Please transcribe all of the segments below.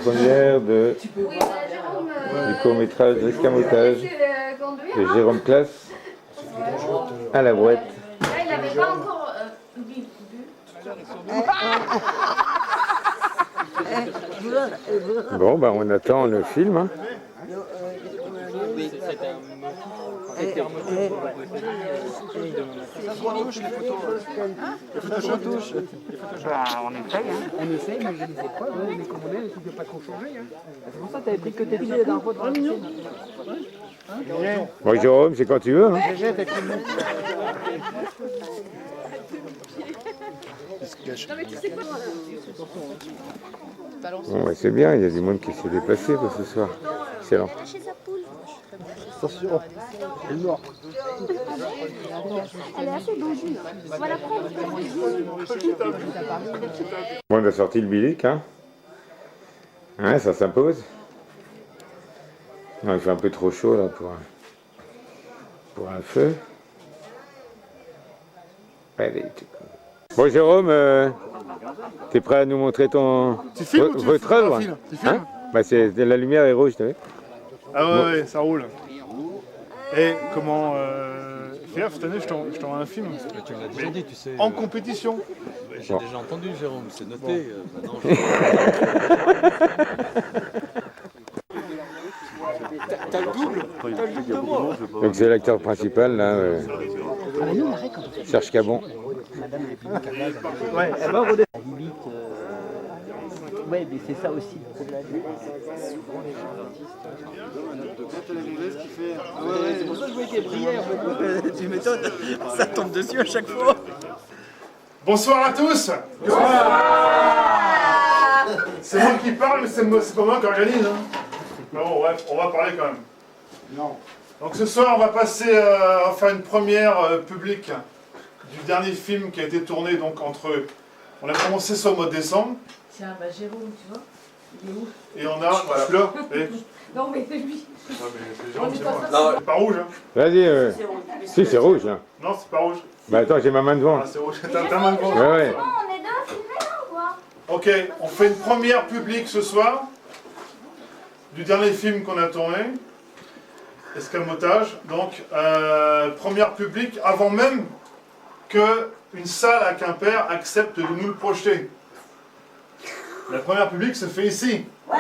première du court-métrage Escamotage de Jérôme Classe à la boîte. Là, il n'avait pas encore bu. Bon, bah on attend le film. Hein. On essaye, mais je ne sais pas, mais comme on est, tu ne peux pas trop changer. C'est pour ça que tu avais pris que tes billets la dernière fois dans la piscine. Bon, Jérôme, c'est quand tu veux. Hein. Bon, bah, c'est bien, il y a du monde qui s'est déplacé pour ce soir. Excellent. Attention, elle est morte. Elle est assez dangereuse. On va la prendre. Bon, on a sorti le bilic, hein. Ouais, ça s'impose. Non, il fait un peu trop chaud là pour un feu. Allez. Bon, Jérôme, t'es prêt à nous montrer votre œuvre, hein? Bah, la lumière est rouge, tu vois. Ah ouais, ça roule. Et comment fais gaffe, cette année, je t'envoie un film. Tu me l'as déjà dit, tu sais. En compétition. J'ai déjà entendu, Jérôme, c'est noté. Bon. T'as le double de moi. Donc c'est l'acteur principal là, Serge Cabon. Ouais, elle va redescendre. Limite, ouais, mais c'est ça aussi le problème. C'est pour ça que je voyais qu'elle brillait. Tu m'étonnes, ça tombe dessus à chaque fois. Bonsoir à tous. C'est moi qui parle, mais c'est pas moi qui organise. Hein. Mais bon, bref, on va parler quand même. Non. Donc ce soir, on va passer, on va faire une première publique du dernier film qui a été tourné donc entre. On a commencé ça au mois de décembre. Tiens, bah Jérôme, tu vois, il est où? Et on a, voilà, là. Non, mais lui. Non, mais c'est Jérôme, c'est moi. C'est pas rouge, hein. Vas-y, si c'est rouge là. Non, c'est pas rouge. Bah attends, j'ai ma main devant. Ah, c'est rouge, t'as ta main devant. Ouais, ouais. On est deux filmés là ou quoi? Ok, on fait une première publique ce soir du dernier film qu'on a tourné, Escamotage. Donc, première publique avant même qu'une salle à Quimper accepte de nous le projeter. La première publique se fait ici. Ouais.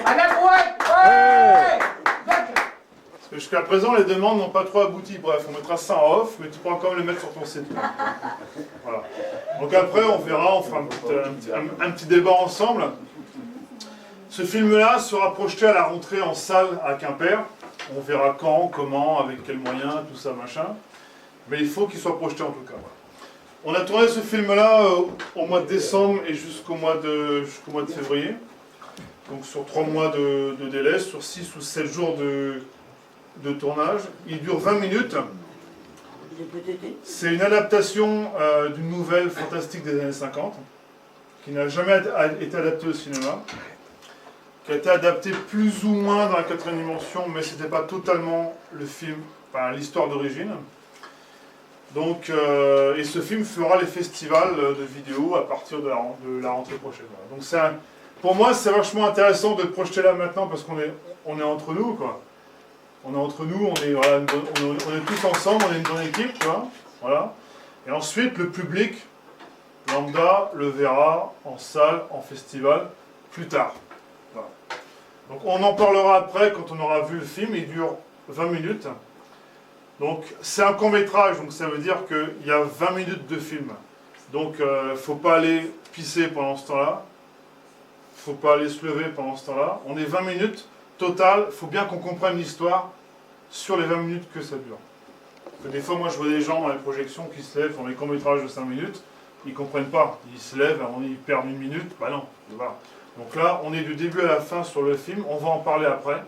À la boîte. Ouais. Parce que jusqu'à présent, les demandes n'ont pas trop abouti. Bref, on mettra ça en off, mais tu pourras quand même le mettre sur ton site. Voilà. Donc après, on verra, on fera un petit débat ensemble. Ce film-là sera projeté à la rentrée en salle à Quimper. On verra quand, comment, avec quels moyens, tout ça, machin. Mais il faut qu'il soit projeté en tout cas. On a tourné ce film-là au mois de décembre et jusqu'au mois de février. Donc sur 3 mois de délai, sur 6 ou 7 jours de tournage. Il dure 20 minutes. C'est une adaptation d'une nouvelle fantastique des années 50, qui n'a jamais été adaptée au cinéma, qui a été adaptée plus ou moins dans la 4e dimension, mais ce n'était pas totalement le film, enfin l'histoire d'origine. Donc, et ce film fera les festivals de vidéos à partir de la rentrée prochaine. Donc pour moi, c'est vachement intéressant de le projeter là maintenant, parce qu'on est entre nous, quoi. On est entre nous, on est tous ensemble, on est une bonne équipe, tu vois. Voilà. Et ensuite, le public lambda le verra en salle, en festival, plus tard. Voilà. Donc on en parlera après quand on aura vu le film, il dure 20 minutes. Donc c'est un court-métrage, donc ça veut dire qu'il y a 20 minutes de film. Donc il ne faut pas aller pisser pendant ce temps-là. Il ne faut pas aller se lever pendant ce temps-là. On est 20 minutes total, il faut bien qu'on comprenne l'histoire sur les 20 minutes que ça dure. Parce que des fois, moi je vois des gens dans les projections qui se lèvent, font des courts-métrages de 5 minutes, ils ne comprennent pas. Ils se lèvent, ils perdent 1 minute, bah non, voilà. Donc là, on est du début à la fin sur le film, on va en parler après.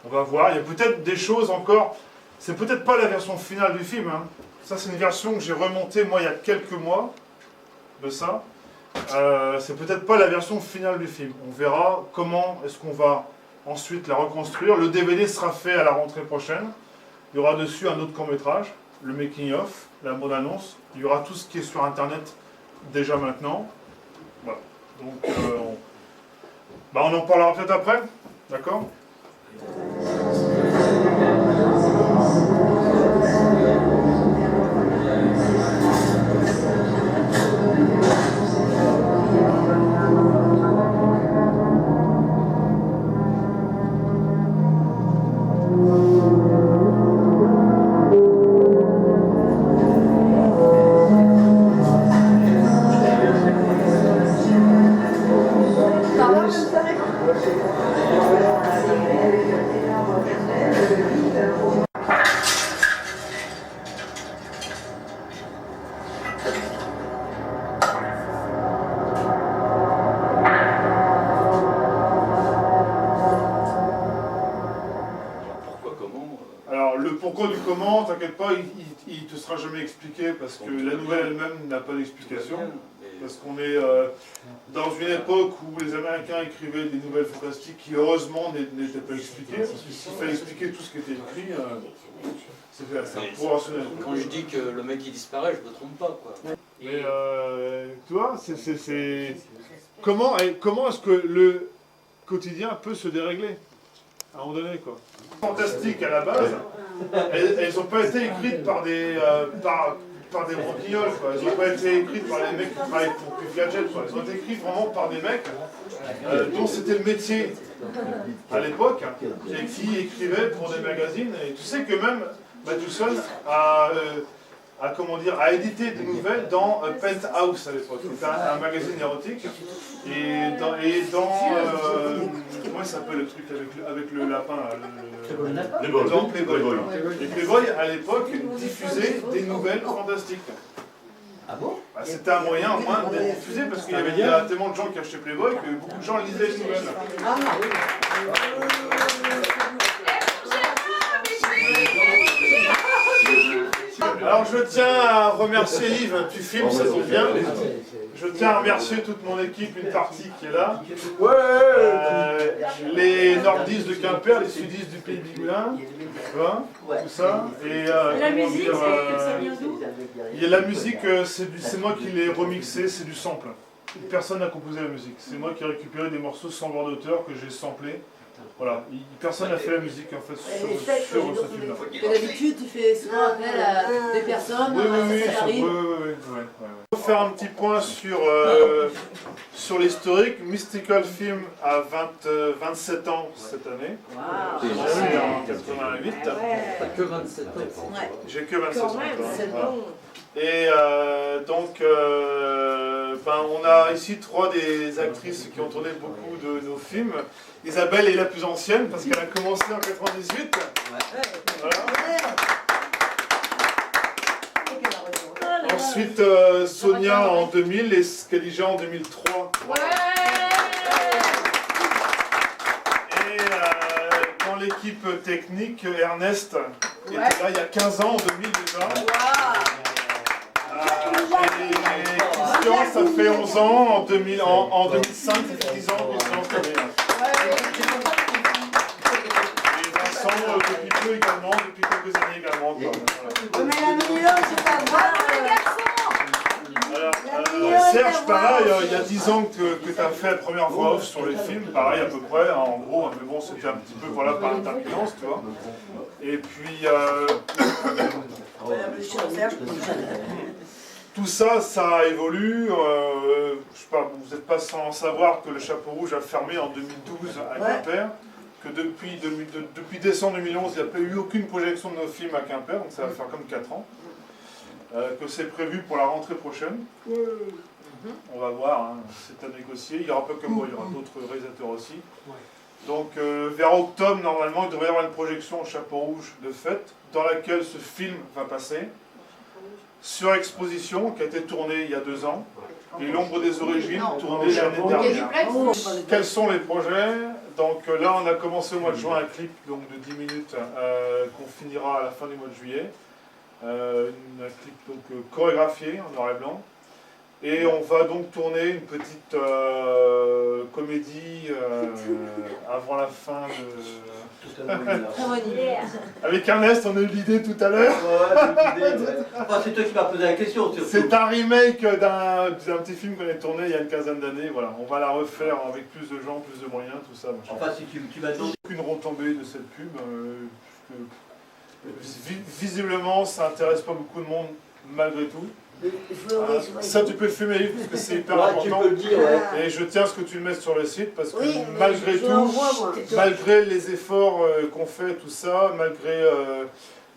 On va voir, il y a peut-être des choses encore, c'est peut-être pas la version finale du film, hein. Ça c'est une version que j'ai remontée moi il y a quelques mois de ça. C'est peut-être pas la version finale du film. On verra comment est-ce qu'on va ensuite la reconstruire. Le DVD sera fait à la rentrée prochaine. Il y aura dessus un autre court-métrage, le making-of, la bande-annonce. Il y aura tout ce qui est sur Internet déjà maintenant. Voilà. Donc Bah, on en parlera peut-être après, d'accord? Pourquoi, comment Alors, le pourquoi du comment, t'inquiète pas, il te sera jamais expliqué parce que la nouvelle elle-même n'a pas d'explication. Parce qu'on est dans une époque où les Américains écrivaient des nouvelles fantastiques qui, heureusement, n'étaient pas expliquées. Parce que s'il fallait expliquer tout ce qui était écrit, c'était assez rationnel. Quand je dis que le mec il disparaît, je me trompe pas, quoi. Mais tu vois, comment est-ce que le quotidien peut se dérégler à un moment donné, quoi. Fantastiques à la base, elles n'ont pas été écrites par des par des branquignoles, quoi. Elles n'ont pas été écrites par les mecs qui travaillent pour Puff Gadget, quoi. Elles ont été écrites vraiment par des mecs dont c'était le métier à l'époque et qui écrivaient pour des magazines. Et tu sais que même Matheson a édité des nouvelles dans Penthouse à l'époque. C'était un magazine érotique. Et dans comment ça s'appelle le truc avec le lapin là, dans Playboy. Et Playboy à l'époque diffusait des nouvelles fantastiques. Ah bon? Bah, c'était un moyen de les diffuser parce qu'il y avait tellement de gens qui achetaient Playboy que beaucoup de gens lisaient les nouvelles. Alors je tiens à remercier Yves, tu filmes, ça tombe bien. Je tiens à remercier toute mon équipe, une partie qui est là. Les nordistes de Quimper, les sudistes du Pays Bigoulin, tout ça. Et La musique, ça vient d'où? la musique, c'est moi qui l'ai remixé, c'est du sample. Personne n'a composé la musique. C'est moi qui ai récupéré des morceaux sans voix d'auteur que j'ai samplés. Voilà, personne n'a fait la musique en fait sur ce film-là. D'habitude, tu fais souvent appel à des personnes, Oui. ça arrive. On va faire un petit point sur l'historique. Mystical Film a 27 ans cette année. J'ai en 88. T'as que 27 ans. J'ai que 27 ans. Voilà. bon. Et donc, on a ici 3 des actrices qui ont tourné beaucoup de nos films. Isabelle est la plus ancienne parce qu'elle a commencé en 98. Voilà. Ensuite, Sonia en 2000 et Khadija en 2003. Et dans l'équipe technique, Ernest était là il y a 15 ans, en 2000 déjà. Et Christian, ça fait 11 ans, en 2005, ça fait 10 ans que Christian se connaît. Et Vincent, depuis peu également, depuis quelques années également. Mais la meilleure, c'est pas voir les garçons. Serge, pareil, il y a 10 ans que tu as fait la première voix off sur les films, pareil à peu près, en gros, mais bon, c'était un petit peu voilà, par intermittence, tu vois. Et puis, tout ça, ça évolue. Je sais pas, vous n'êtes pas sans savoir que le Chapeau Rouge a fermé en 2012 à Quimper, que depuis décembre 2011, il n'y a pas eu aucune projection de nos films à Quimper, donc ça va faire comme 4 ans. Que c'est prévu pour la rentrée prochaine. On va voir, hein, c'est à négocier. Il n'y aura pas que moi, il y aura d'autres réalisateurs aussi. Donc vers octobre, normalement, il devrait y avoir une projection au Chapeau Rouge de fête, dans laquelle ce film va passer, sur exposition, qui a été tournée il y a 2 ans, et L'ombre des origines, tournée l'année dernière. Quels sont les projets? Donc là, on a commencé au mois de juin un clip donc, de 10 minutes qu'on finira à la fin du mois de juillet. Un clip donc, chorégraphié en noir et blanc. Et on va donc tourner une petite comédie avant la fin de... Très bonne idée. Avec Ernest, on a eu l'idée tout à l'heure. Enfin, c'est toi qui m'as posé la question. Surtout. C'est un remake d'un petit film qu'on a tourné il y a une quinzaine d'années. Voilà, on va la refaire avec plus de gens, plus de moyens, tout ça. Machin. Enfin, si tu m'as demandé. Aucune retombée de cette pub. Visiblement, ça intéresse pas beaucoup de monde malgré tout. Ça, tu peux le fumer, Yves, parce que c'est hyper important. Tu peux le dire, ouais. Et je tiens à ce que tu le mettes sur le site, parce que Oui, malgré je tout, l'envoie, moi. malgré les efforts qu'on fait, tout ça, malgré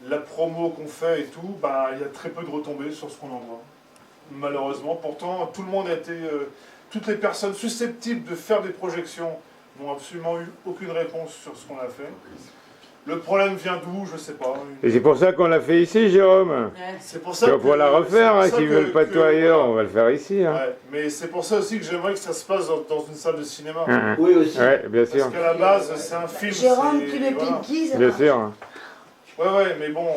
la promo qu'on fait et tout, bah, il y a très peu de retombées sur ce qu'on envoie. Malheureusement, pourtant, tout le monde a été... toutes les personnes susceptibles de faire des projections n'ont absolument eu aucune réponse sur ce qu'on a fait. Le problème vient d'où, je sais pas. Et c'est pour ça qu'on l'a fait ici, Jérôme. C'est pour ça On va la refaire, hein, s'ils veulent pas de toi ailleurs, on va le faire ici. Hein. Ouais, mais c'est pour ça aussi que j'aimerais que ça se passe dans une salle de cinéma. Oui, aussi. Ouais, bien sûr. Parce qu'à la base, c'est un film. Jérôme, c'est- tu le voilà. pinky, ça Bien marche. sûr. Ouais, mais bon,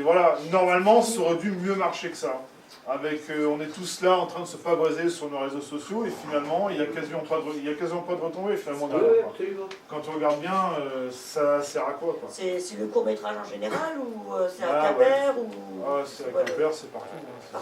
voilà, normalement, ça aurait dû mieux marcher que ça. Avec, on est tous là en train de se pavoiser sur nos réseaux sociaux et finalement, il n'y a quasiment pas de retombées finalement Oui, derrière, oui, quoi. absolument. Quand on regarde bien, ça sert à quoi, quoi. C'est le court-métrage en général ou c'est Ah, un Quimper ou... Ah, c'est avec le père, c'est partout. Hein.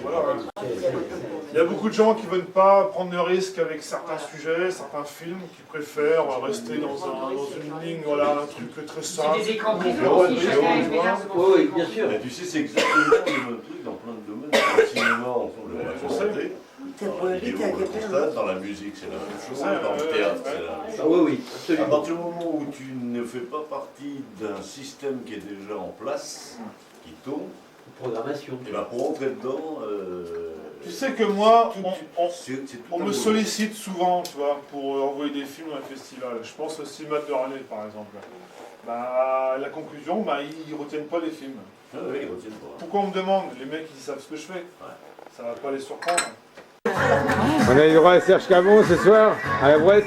Voilà, hein. Il y a beaucoup de monde. Il y a beaucoup de gens qui ne veulent pas prendre de risques avec certains sujets, certains films, qui préfèrent rester dans une ligne, voilà, un truc très simple. C'est des écrans court, privés droit, aussi, droit, chacun est droit. bien. Oui, oui, bien sûr. Mais tu sais, c'est exactement le même truc dans plein de domaines. Dans le cinéma, on trouve le Je même sais. côté. T'es Dans pour la le vidéo, lit, t'es à on le Quimper, constate. Dans la musique, c'est la même chose. Dans le théâtre, c'est la même chose. Ah oui, oui, À absolument. partir du moment où tu ne fais pas partie d'un système qui est déjà en place, qui tourne, Programmation. et ben pour entrer dedans, Tu sais que moi, c'est tout on un me boulot. sollicite souvent, tu vois, pour envoyer des films à un festival. Je pense au cinéma de Rennes, par exemple. Bah, la conclusion, bah, ils ne retiennent pas les films. Ah oui, ils retiennent pas. Pourquoi on me demande? Les mecs, ils savent ce que je fais. Ça va pas les surprendre. On a eu droit à Serge Cabon ce soir, à la boîte.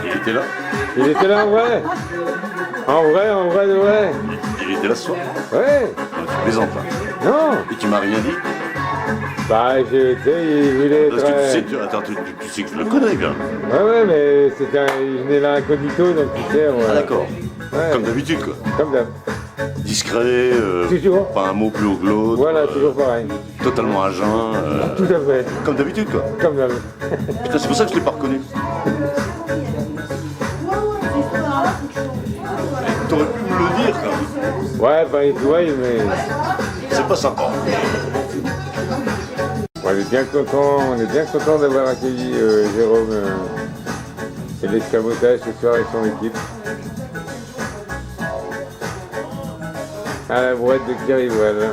Il était là. Il était là en vrai. En vrai de vrai. Il était là ce soir. Ouais. Tu plaisantes là. Non. Et tu m'as rien dit. Bah, tu sais, il voulait Parce être... que tu sais, tu sais que je le connais bien. Ouais, mais il venait là incognito, donc tu sais... Ah d'accord. Ouais. Comme d'habitude quoi. Comme d'hab. Discret, Toujours. pas un mot plus haut que l'autre. Voilà, toujours pareil. Totalement à jeun. Tout à fait. Comme d'habitude quoi. Comme d'hab. Putain, c'est pour ça que je l'ai pas reconnu. T'aurais pu me le dire quand même. Ouais, bah, il doit, mais... C'est pas sympa. On est bien content d'avoir accueilli Jérôme et l'escamotage ce soir avec son équipe. À la boîte de Kirivoile.